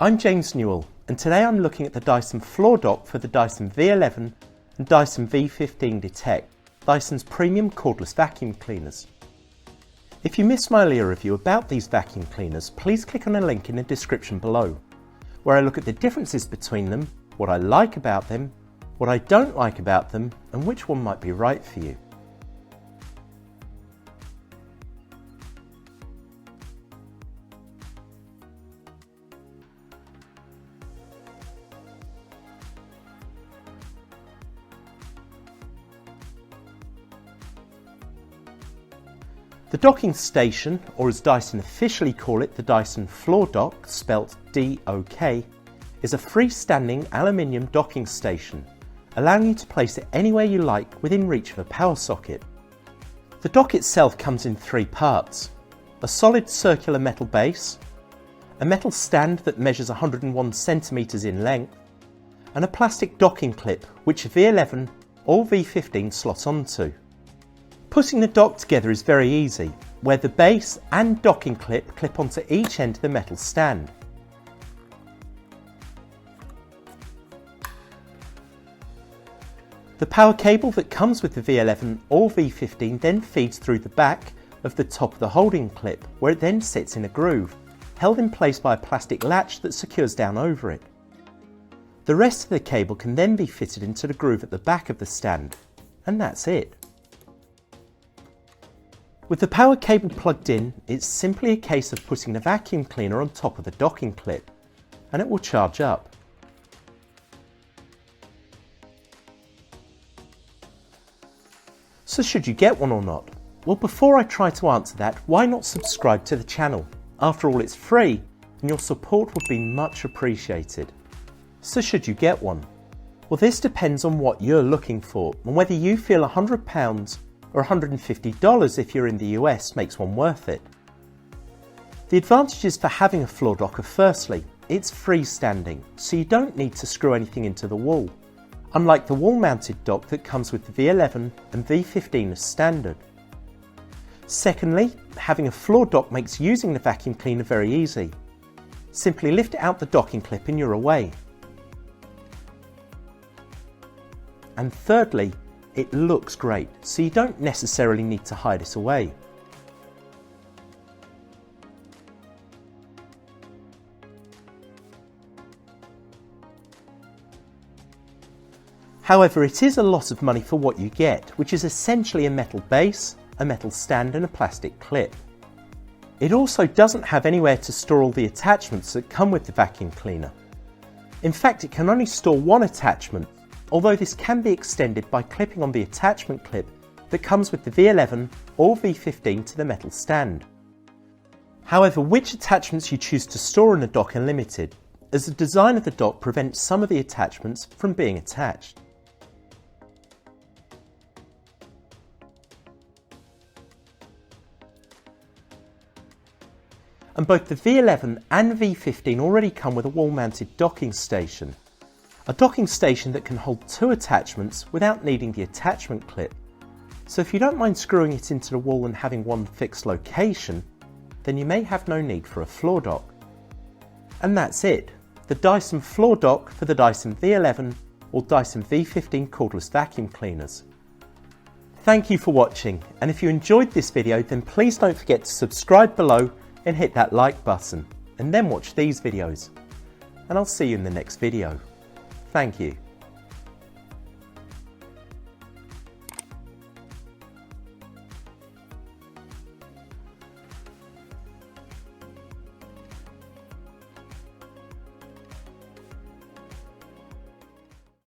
I'm James Newell, and today I'm looking at the Dyson Floor Dok for the Dyson V11 and Dyson V15 Detect, Dyson's premium cordless vacuum cleaners. If you missed my earlier review about these vacuum cleaners, please click on a link in the description below, where I look at the differences between them, what I like about them, what I don't like about them, and which one might be right for you. The docking station, or as Dyson officially call it, the Dyson Floor Dok, spelt D-O-K, is a freestanding aluminium docking station, allowing you to place it anywhere you like within reach of a power socket. The dock itself comes in three parts: a solid circular metal base, a metal stand that measures 101 centimeters in length, and a plastic docking clip which V11 or V15 slots onto. Putting the dock together is very easy, where the base and docking clip onto each end of the metal stand. The power cable that comes with the V11 or V15 then feeds through the back of the top of the holding clip, where it then sits in a groove, held in place by a plastic latch that secures down over it. The rest of the cable can then be fitted into the groove at the back of the stand, and that's it. With the power cable plugged in, it's simply a case of putting the vacuum cleaner on top of the docking clip, and it will charge up. So should you get one or not? Well, before I try to answer that, why not subscribe to the channel? After all, it's free, and your support would be much appreciated. So should you get one? Well, this depends on what you're looking for, and whether you feel £100 or $150 if you're in the US makes one worth it. The advantages for having a floor dock are, firstly, it's freestanding, so you don't need to screw anything into the wall, unlike the wall-mounted dock that comes with the V11 and V15 as standard. Secondly, having a floor dock makes using the vacuum cleaner very easy. Simply lift it out the docking clip and you're away. And thirdly, it looks great, so you don't necessarily need to hide it away. However, it is a lot of money for what you get, which is essentially a metal base, a metal stand and a plastic clip. It also doesn't have anywhere to store all the attachments that come with the vacuum cleaner. In fact, it can only store one attachment, although this can be extended by clipping on the attachment clip that comes with the V11 or V15 to the metal stand. However, which attachments you choose to store in the dock are limited, as the design of the dock prevents some of the attachments from being attached. And both the V11 and V15 already come with a wall-mounted docking station. A docking station that can hold two attachments without needing the attachment clip. So if you don't mind screwing it into the wall and having one fixed location, then you may have no need for a floor dock. And that's it, the Dyson Floor Dok for the Dyson V11 or Dyson V15 cordless vacuum cleaners. Thank you for watching, and if you enjoyed this video then please don't forget to subscribe below and hit that like button, and then watch these videos. And I'll see you in the next video. Thank you.